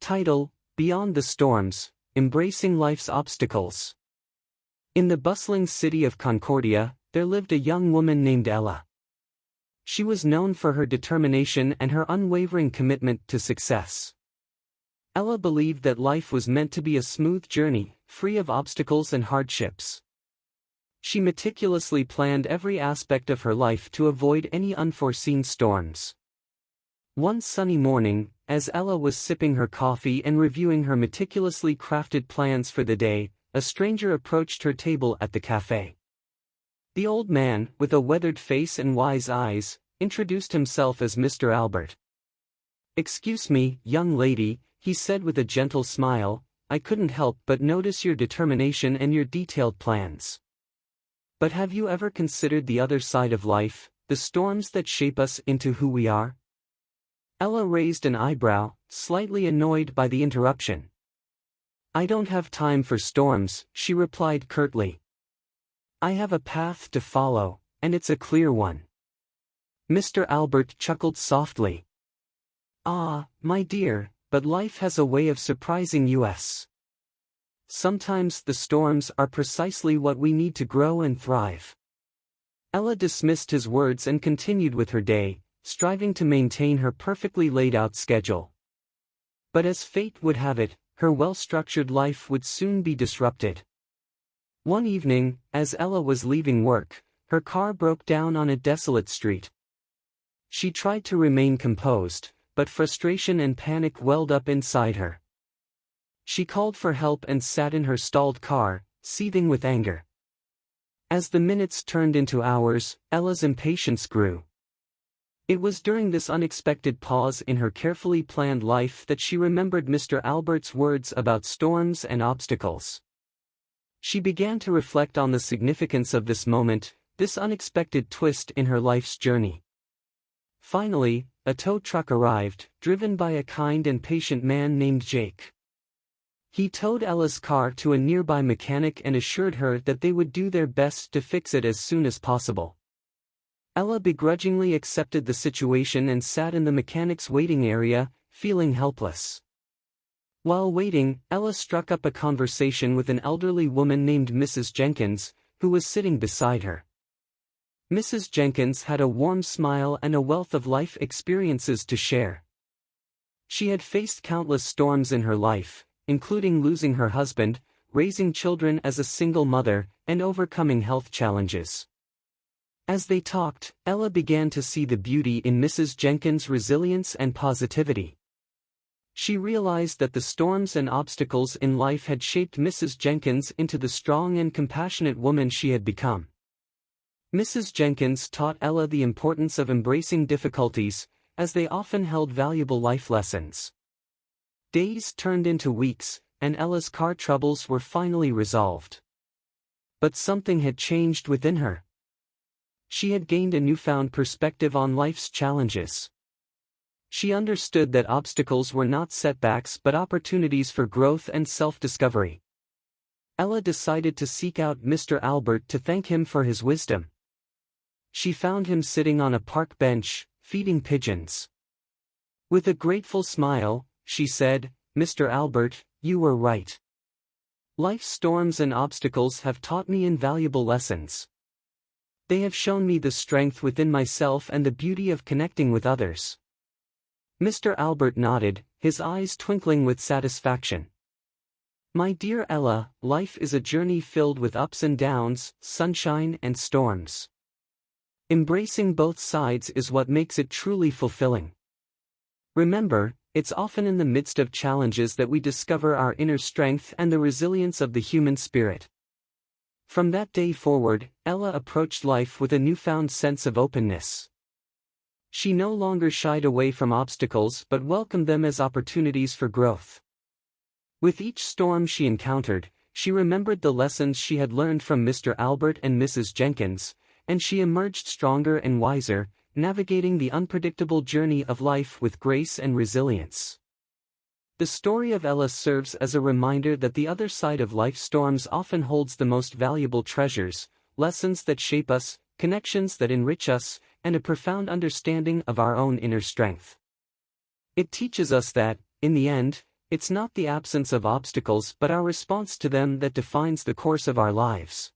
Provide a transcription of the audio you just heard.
Title: Beyond the Storms, Embracing Life's Obstacles. In the bustling city of Concordia, there lived a young woman named Ella. She was known for her determination and her unwavering commitment to success. Ella believed that life was meant to be a smooth journey, free of obstacles and hardships. She meticulously planned every aspect of her life to avoid any unforeseen storms. One sunny morning, as Ella was sipping her coffee and reviewing her meticulously crafted plans for the day, a stranger approached her table at the cafe. The old man, with a weathered face and wise eyes, introduced himself as Mr. Albert. "Excuse me, young lady," he said with a gentle smile, "I couldn't help but notice your determination and your detailed plans. But have you ever considered the other side of life, the storms that shape us into who we are?" Ella raised an eyebrow, slightly annoyed by the interruption. "I don't have time for storms," she replied curtly. "I have a path to follow, and it's a clear one." Mr. Albert chuckled softly. "Ah, my dear, but life has a way of surprising us. Sometimes the storms are precisely what we need to grow and thrive." Ella dismissed his words and continued with her day, striving to maintain her perfectly laid-out schedule. But as fate would have it, her well-structured life would soon be disrupted. One evening, as Ella was leaving work, her car broke down on a desolate street. She tried to remain composed, but frustration and panic welled up inside her. She called for help and sat in her stalled car, seething with anger. As the minutes turned into hours, Ella's impatience grew. It was during this unexpected pause in her carefully planned life that she remembered Mr. Albert's words about storms and obstacles. She began to reflect on the significance of this moment, this unexpected twist in her life's journey. Finally, a tow truck arrived, driven by a kind and patient man named Jake. He towed Ella's car to a nearby mechanic and assured her that they would do their best to fix it as soon as possible. Ella begrudgingly accepted the situation and sat in the mechanic's waiting area, feeling helpless. While waiting, Ella struck up a conversation with an elderly woman named Mrs. Jenkins, who was sitting beside her. Mrs. Jenkins had a warm smile and a wealth of life experiences to share. She had faced countless storms in her life, including losing her husband, raising children as a single mother, and overcoming health challenges. As they talked, Ella began to see the beauty in Mrs. Jenkins' resilience and positivity. She realized that the storms and obstacles in life had shaped Mrs. Jenkins into the strong and compassionate woman she had become. Mrs. Jenkins taught Ella the importance of embracing difficulties, as they often held valuable life lessons. Days turned into weeks, and Ella's car troubles were finally resolved. But something had changed within her. She had gained a newfound perspective on life's challenges. She understood that obstacles were not setbacks but opportunities for growth and self-discovery. Ella decided to seek out Mr. Albert to thank him for his wisdom. She found him sitting on a park bench, feeding pigeons. With a grateful smile, she said, "Mr. Albert, you were right. Life's storms and obstacles have taught me invaluable lessons. They have shown me the strength within myself and the beauty of connecting with others." Mr. Albert nodded, his eyes twinkling with satisfaction. "My dear Ella, life is a journey filled with ups and downs, sunshine and storms. Embracing both sides is what makes it truly fulfilling. Remember, it's often in the midst of challenges that we discover our inner strength and the resilience of the human spirit." From that day forward, Ella approached life with a newfound sense of openness. She no longer shied away from obstacles but welcomed them as opportunities for growth. With each storm she encountered, she remembered the lessons she had learned from Mr. Albert and Mrs. Jenkins, and she emerged stronger and wiser, navigating the unpredictable journey of life with grace and resilience. The story of Ella serves as a reminder that the other side of life's storms often holds the most valuable treasures, lessons that shape us, connections that enrich us, and a profound understanding of our own inner strength. It teaches us that, in the end, It's not the absence of obstacles but our response to them that defines the course of our lives.